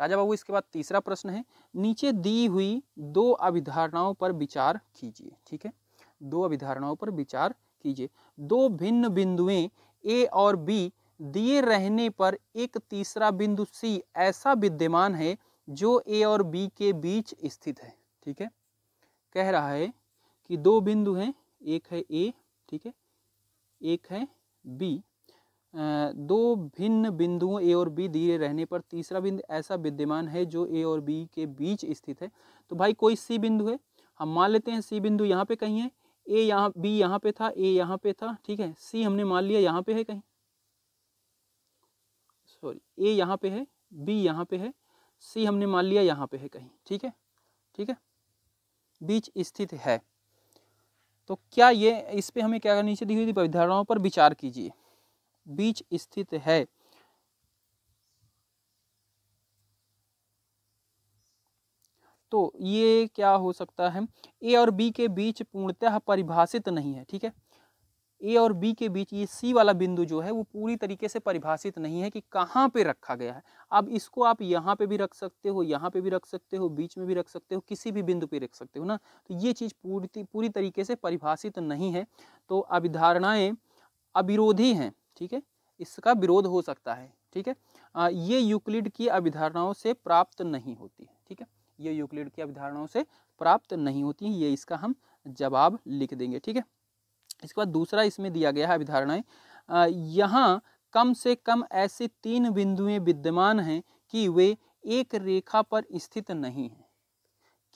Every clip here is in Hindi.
राजा बाबू इसके बाद तीसरा प्रश्न है, नीचे दी हुई दो अभिधारणाओं पर विचार कीजिए। ठीक है, दो अभिधारणाओं पर विचार कीजिए। दो भिन्न बिंदुएं ए और बी दिए रहने पर एक तीसरा बिंदु सी ऐसा विद्यमान है जो ए और बी के बीच स्थित है। ठीक है, कह रहा है कि दो बिंदु हैं, एक है ए, ठीक है, एक है बी। दो भिन्न बिंदुओं ए और बी दिए रहने पर तीसरा बिंदु ऐसा विद्यमान है जो ए और बी के बीच स्थित है। तो भाई कोई सी बिंदु है, हम मान लेते हैं सी बिंदु यहाँ पे कहीं है, ए यहाँ, बी यहाँ पे था, ए यहाँ पे था। ठीक है, सी हमने मान लिया यहाँ पे है कहीं, सॉरी ए यहाँ पे है, बी यहाँ पे है, सी हमने मान लिया यहाँ पे है कहीं। ठीक है, ठीक है, बीच स्थित है। तो क्या ये, इस पे हमें क्या नीचे दी हुई अभिधारणाओं पर विचार कीजिए, बीच स्थित है। तो ये क्या हो सकता है, ए और बी के बीच पूर्णतः परिभाषित नहीं है। ठीक है, ए और बी के बीच ये सी वाला बिंदु जो है वो पूरी तरीके से परिभाषित नहीं है कि कहाँ पे रखा गया है। अब इसको आप यहाँ पे भी रख सकते हो, यहाँ पे भी रख सकते हो, बीच में भी रख सकते हो, किसी भी बिंदु पे रख सकते हो ना। तो ये चीज़ पूरी तरीके से परिभाषित नहीं है, तो अभिधारणाएं अविरोधी हैं। ठीक है, इसका विरोध हो सकता है। ठीक है, ये यूक्लिड की अभिधारणाओं से प्राप्त नहीं होती है। ठीक है, ये यूक्लिड की अभिधारणाओं से प्राप्त नहीं होती है, ये इसका हम जवाब लिख देंगे। ठीक है, इसके बाद दूसरा इसमें दिया गया है अभिधारणाएं, यहाँ कम से कम ऐसे तीन बिंदुएं विद्यमान हैं कि वे एक रेखा पर स्थित नहीं हैं।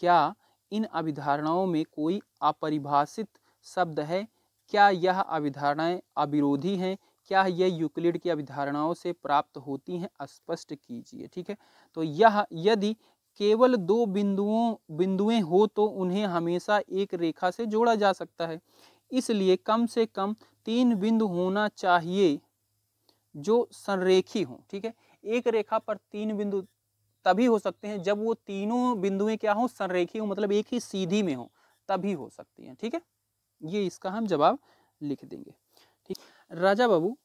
क्या इन अभिधारणाओं में कोई अपरिभाषित शब्द है? क्या यह अभिधारणाएं अविरोधी हैं? क्या यह यूक्लिड की अभिधारणाओं से प्राप्त होती हैं? स्पष्ट कीजिए। ठीक है, तो यह यदि केवल दो बिंदुएं हो तो उन्हें हमेशा एक रेखा से जोड़ा जा सकता है, इसलिए कम से कम तीन बिंदु होना चाहिए जो संरेखी हों। ठीक है, एक रेखा पर तीन बिंदु तभी हो सकते हैं जब वो तीनों बिंदुएं क्या हो, संरेखी हो, मतलब एक ही सीधी में हो, तभी हो सकती हैं। ठीक है, ये इसका हम जवाब लिख देंगे। ठीक, राजा बाबू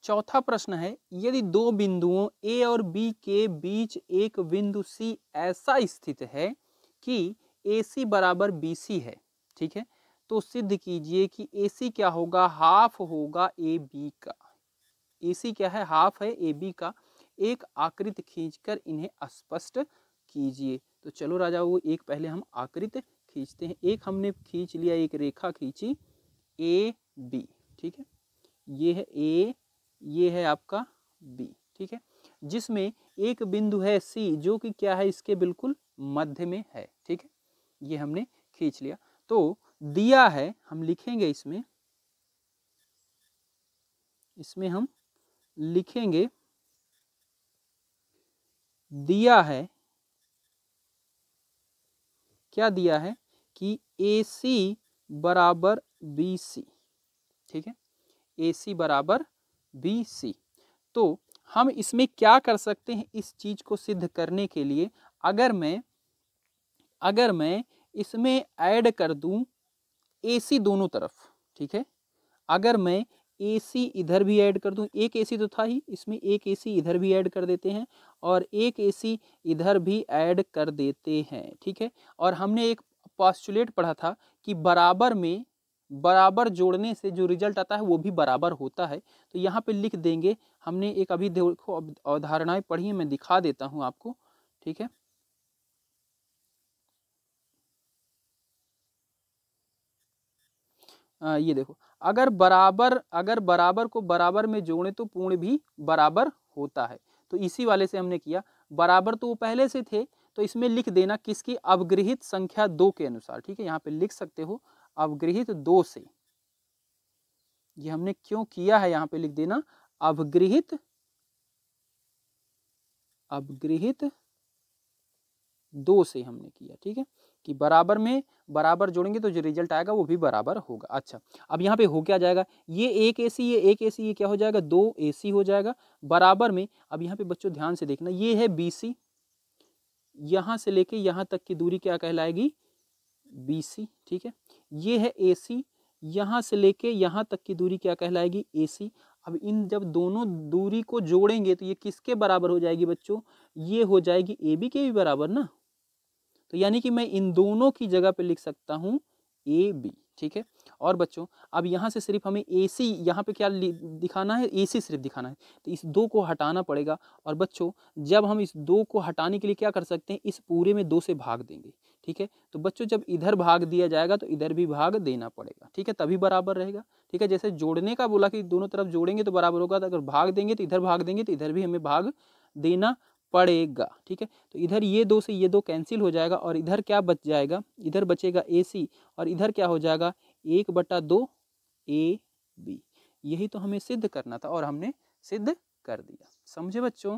चौथा प्रश्न है, यदि दो बिंदुओं ए और बी के बीच एक बिंदु सी ऐसा स्थित है कि ए सी बराबर बी सी है, ठीक है, तो सिद्ध कीजिए कि ए सी क्या होगा, हाफ होगा ए बी का। ए सी क्या है, हाफ है ए बी का। एक आकृति खींचकर इन्हें स्पष्ट कीजिए। तो चलो राजा वो एक पहले हम आकृति खींचते हैं। एक हमने खींच लिया, एक रेखा खींची ए बी। ठीक है, ये है ए, ये है आपका बी। ठीक है, जिसमें एक बिंदु है सी जो कि क्या है, इसके बिल्कुल मध्य में है। ठीक है, ये हमने खींच लिया। तो दिया है, हम लिखेंगे इसमें हम लिखेंगे दिया है, क्या दिया है कि ए सी बराबर बी सी। ठीक है, ए सी बराबर बी सी। तो हम इसमें क्या कर सकते हैं, इस चीज को सिद्ध करने के लिए अगर मैं इसमें ऐड कर दूं ए सी दोनों तरफ। ठीक है, अगर मैं ए सी इधर भी ऐड कर दूं, एक ए सी तो था ही, इसमें एक ए सी इधर भी ऐड कर देते हैं और एक ए सी इधर भी ऐड कर देते हैं। ठीक है, और हमने एक पोस्टुलेट पढ़ा था कि बराबर में बराबर जोड़ने से जो रिजल्ट आता है वो भी बराबर होता है। तो यहाँ पे लिख देंगे, हमने एक अभी देखो अवधारणाएं पढ़ी है, मैं दिखा देता हूँ आपको। ठीक है, ये देखो, अगर बराबर को बराबर में जोड़े तो पूर्ण भी बराबर होता है। तो इसी वाले से हमने किया, बराबर तो वो पहले से थे, तो इसमें लिख देना किसकी, अवग्रहित संख्या 2 के अनुसार। ठीक है, यहाँ पे लिख सकते हो अवग्रहित 2 से। ये हमने क्यों किया है, यहाँ पे लिख देना अवग्रहित 2 से हमने किया। ठीक है, कि बराबर में बराबर जोड़ेंगे तो जो रिजल्ट आएगा वो भी बराबर होगा। अच्छा, अब यहाँ पे हो क्या जाएगा, ये एक ए सी, ये एक ए सी, ये क्या हो जाएगा, 2 ए सी हो जाएगा बराबर में। अब यहाँ पे बच्चों ध्यान से देखना, ये है बी सी, यहाँ से लेके यहाँ तक की दूरी क्या कहलाएगी, बी सी। ठीक है, ये है ए सी, यहाँ से लेके यहाँ तक की दूरी क्या कहलाएगी, ए सी। अब इन जब दोनों दूरी को जोड़ेंगे तो ये किसके बराबर हो जाएगी बच्चों, ये हो जाएगी ए बी के भी बराबर ना। तो यानी कि मैं इन दोनों की जगह पे लिख सकता हूँ ए बी, ठीक है। और बच्चों अब यहाँ से सिर्फ हमें ए सी, यहाँ पे क्या दिखाना है, ए सी सिर्फ दिखाना है, तो इस दो को हटाना पड़ेगा। और बच्चों जब हम इस दो को हटाने के लिए क्या कर सकते हैं, इस पूरे में 2 से भाग देंगे, ठीक है। तो बच्चों जब इधर भाग दिया जाएगा तो इधर भी भाग देना पड़ेगा, ठीक है, तभी बराबर रहेगा, ठीक है। जैसे जोड़ने का बोला कि दोनों तरफ जोड़ेंगे तो बराबर होगा, तो अगर भाग देंगे तो इधर भाग देंगे तो इधर भी हमें भाग देना पड़ेगा, ठीक है। तो इधर ये 2 से ये 2 कैंसिल हो जाएगा और इधर क्या बच जाएगा, इधर बचेगा ए सी और इधर क्या हो जाएगा 1/2 ए बी। यही तो हमें सिद्ध करना था और हमने सिद्ध कर दिया, समझे बच्चों।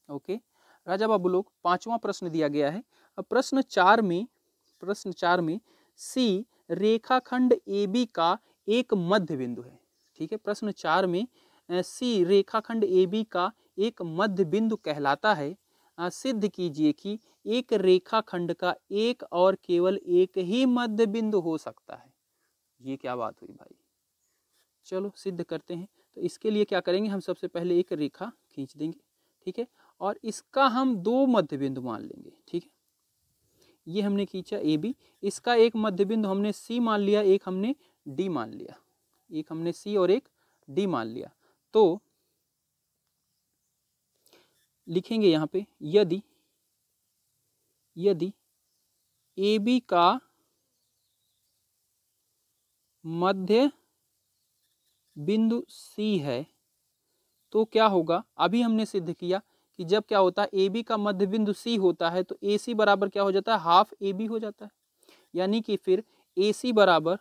ओके राजा बाबू लोग, 5वां प्रश्न दिया गया है। अब प्रश्न 4 में सी रेखाखंड ए बी का एक मध्य बिंदु है, ठीक है। प्रश्न 4 में सी रेखाखंड ए बी का एक मध्य बिंदु कहलाता है। सिद्ध कीजिए कि एक रेखाखंड का एक और केवल एक ही मध्य बिंदु हो सकता है। ये क्या बात हुई भाई, चलो सिद्ध करते हैं। तो इसके लिए क्या करेंगे, हम सबसे पहले एक रेखा खींच देंगे, ठीक है, और इसका हम 2 मध्य बिंदु मान लेंगे, ठीक है। ये हमने खींचा ए बी, इसका एक मध्य बिंदु हमने सी मान लिया, एक हमने डी मान लिया, एक हमने सी और एक डी मान लिया। तो लिखेंगे यहाँ पे यदि ए बी का मध्य बिंदु सी है तो क्या होगा, अभी हमने सिद्ध किया कि जब क्या होता है ए बी का मध्य बिंदु सी होता है तो ए सी बराबर क्या हो जाता है, हाफ ए बी हो जाता है। यानी कि फिर ए सी बराबर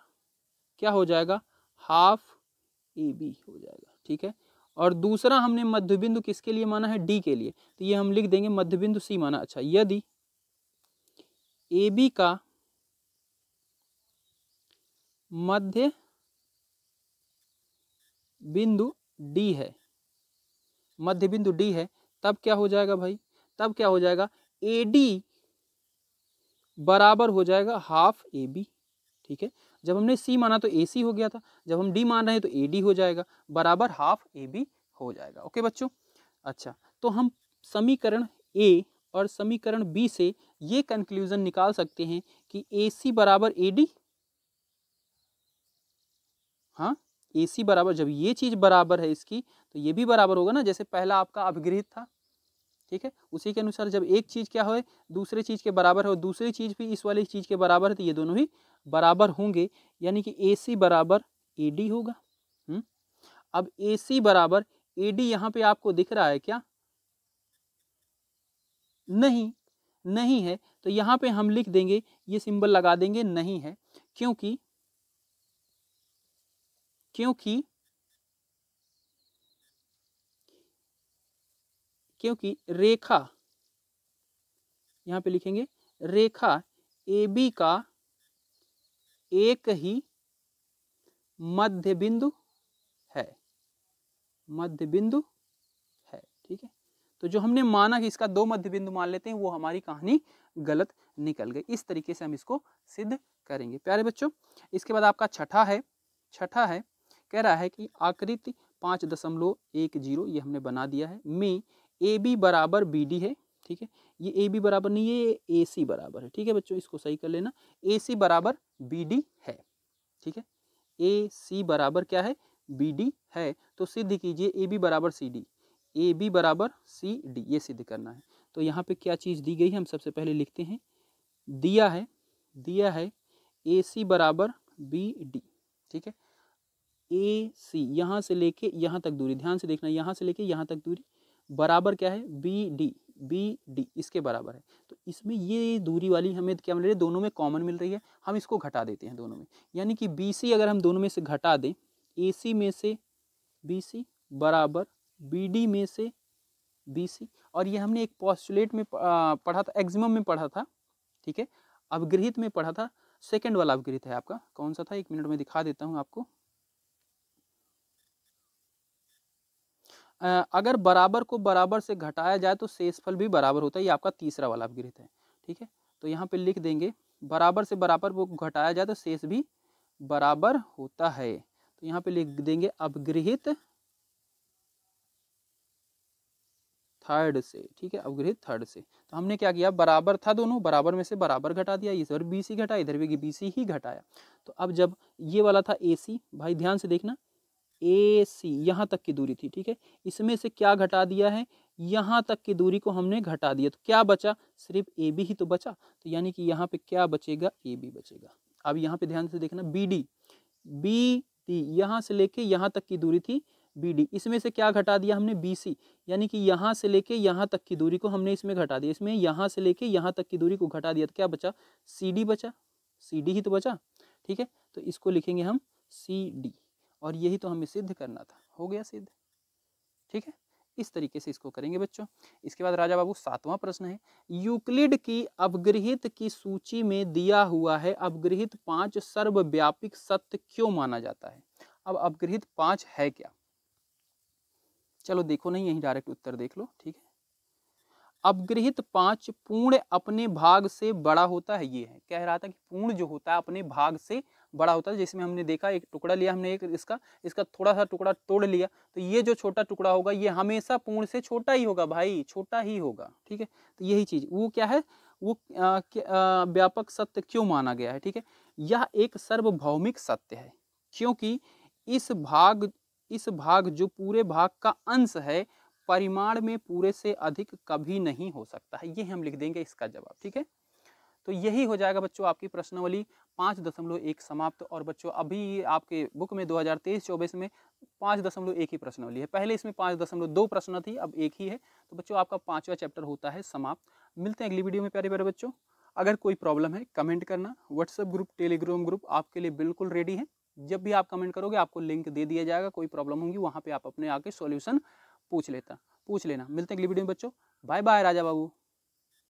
क्या हो जाएगा, हाफ ए बी हो जाएगा, ठीक है। और दूसरा हमने मध्य बिंदु किसके लिए माना है, डी के लिए, तो ये हम लिख देंगे मध्य बिंदु सी माना। अच्छा, यदि ए बी का मध्य बिंदु डी है, मध्य बिंदु डी है, तब क्या हो जाएगा भाई, तब क्या हो जाएगा ए डी बराबर हो जाएगा हाफ ए बी, ठीक है। जब हमने सी माना तो ए सी हो गया था, जब हम डी मान रहे हैं तो ए डी हो जाएगा, बराबर हाफ ए बी हो जाएगा। ओके बच्चों। अच्छा, तो हम समीकरण ए और समीकरण बी से ये कंक्लूजन निकाल सकते हैं कि ए सी बराबर ए डी, हाँ ए सी बराबर, जब ये चीज बराबर है इसकी तो ये भी बराबर होगा ना, जैसे पहला आपका अपगृहित था, ठीक है। उसी के अनुसार जब एक चीज क्या हो दूसरे चीज के बराबर है और दूसरी चीज भी इस वाली चीज के बराबर है तो ये दोनों भी बराबर होंगे, यानी कि ए सी बराबर ए डी होगा। अब ए सी बराबर ए डी यहाँ पे आपको दिख रहा है क्या, नहीं है, तो यहाँ पे हम लिख देंगे, ये सिंबल लगा देंगे नहीं है, क्योंकि रेखा, यहाँ पे लिखेंगे रेखा ए बी का एक ही मध्य बिंदु है, ठीक है। तो जो हमने माना कि इसका 2 मध्य बिंदु मान लेते हैं वो हमारी कहानी गलत निकल गई। इस तरीके से हम इसको सिद्ध करेंगे प्यारे बच्चों। इसके बाद आपका छठा है, कह रहा है कि आकृति 5.10 ये हमने बना दिया है, में ए बी बराबर बी डी है, ठीक है। ये ए बी बराबर नहीं है, ये ए सी बराबर है, ठीक है बच्चों, इसको सही कर लेना, ए सी बराबर बी डी है, ठीक है। ए सी बराबर क्या है, बी डी है, तो सिद्ध कीजिए ए बी बराबर सी डी, ए बी बराबर सी डी, ये सिद्ध करना है। तो यहाँ पे क्या चीज़ दी गई है हम सबसे पहले लिखते हैं, दिया है ए सी बराबर बी डी, ठीक है। ए सी यहाँ से लेके यहाँ तक दूरी, ध्यान से देखना, यहाँ से लेके यहाँ तक दूरी बराबर क्या है, बी डी इसके बराबर है। तो इसमें ये दूरी वाली हमें क्या मिल रही है, दोनों में कॉमन मिल रही है, हम इसको घटा देते हैं दोनों में, यानी कि बी सी अगर हम दोनों में से घटा दें, ए सी में से बी सी बराबर बी डी में से बी सी, और ये हमने एक पोस्टुलेट में पढ़ा था, एक्सिमम में पढ़ा था, ठीक है, अपगृहित में पढ़ा था, सेकेंड वाला अपगृहित है आपका, कौन सा था, 1 मिनट में दिखा देता हूँ आपको। अगर बराबर को बराबर से घटाया जाए तो शेषफल भी बराबर होता है, ये आपका तीसरा वाला अपगृहित है, ठीक है। तो यहाँ पे लिख देंगे बराबर से बराबर को घटाया जाए तो शेष भी बराबर होता है, तो यहाँ पे लिख देंगे अपगृहित थर्ड से, ठीक है, अपगृहित थर्ड से। तो हमने क्या किया, बराबर था दोनों, बराबर में से बराबर घटा दिया, इधर BC घटा, इधर भी BC ही घटाया। तो अब जब ये वाला था AC, भाई ध्यान से देखना, AC यहाँ तक की दूरी थी, ठीक है, इसमें से क्या घटा दिया है, यहाँ तक की दूरी को हमने घटा दिया, तो क्या बचा, सिर्फ AB ही तो बचा। तो यानी कि यहाँ पे क्या बचेगा, AB बचेगा। अब यहाँ पे ध्यान से देखना, BD यहाँ से लेके यहाँ तक की दूरी थी BD, इसमें से क्या घटा दिया हमने, BC, यानी कि यहाँ से लेके यहाँ तक की दूरी को हमने इसमें घटा दिया, इसमें यहाँ से लेके यहाँ तक की दूरी को घटा दिया, तो क्या बचा, CD बचा, CD ही तो बचा, ठीक है। तो इसको लिखेंगे हम CD, और यही तो हमें सिद्ध करना था, हो गया सिद्ध, ठीक है। इस तरीके से इसको करेंगे बच्चों। इसके बाद राजा बाबू 7वां प्रश्न है, यूक्लिड की अपगृहित की सूची में दिया हुआ है अपगृहित 5 सर्वव्यापी सत्य क्यों माना जाता है। अब अपगृहित 5 है क्या, चलो देखो नहीं, यही डायरेक्ट उत्तर देख लो, ठीक है। अपगृहित 5 पूर्ण अपने भाग से बड़ा होता है, ये है, कह रहा था कि पूर्ण जो होता है अपने भाग से बड़ा होता है। जिसमें हमने देखा एक टुकड़ा लिया हमने, एक इसका थोड़ा सा टुकड़ा तोड़ लिया, तो ये जो छोटा टुकड़ा होगा ये हमेशा पूर्ण से छोटा ही होगा भाई, छोटा ही होगा, ठीक है। तो यही चीज वो क्या है, वो व्यापक सत्य क्यों माना गया है, ठीक है। यह एक सार्वभौमिक सत्य है, क्योंकि इस भाग जो पूरे भाग का अंश है, परिमाण में पूरे से अधिक कभी नहीं हो सकता है, ये हम लिख देंगे इसका जवाब, ठीक है। तो यही हो जाएगा बच्चों आपकी प्रश्नावली 5.1 समाप्त। और बच्चों अभी आपके बुक में 2023-24 में 5.1 ही प्रश्नावली है, पहले इसमें 5.2 प्रश्न थी, अब एक ही है। तो बच्चों आपका 5वां चैप्टर होता है समाप्त। मिलते हैं अगली वीडियो में प्यारे प्यारे बच्चों। अगर कोई प्रॉब्लम है कमेंट करना, व्हाट्सएप ग्रुप टेलीग्राम ग्रुप आपके लिए बिल्कुल रेडी है। जब भी आप कमेंट करोगे आपको लिंक दे दिया जाएगा, कोई प्रॉब्लम होगी वहाँ पे आप अपने आके सॉल्यूशन पूछ लेना। मिलते हैं अगली वीडियो में बच्चों, बाय बाय राजा बाबू।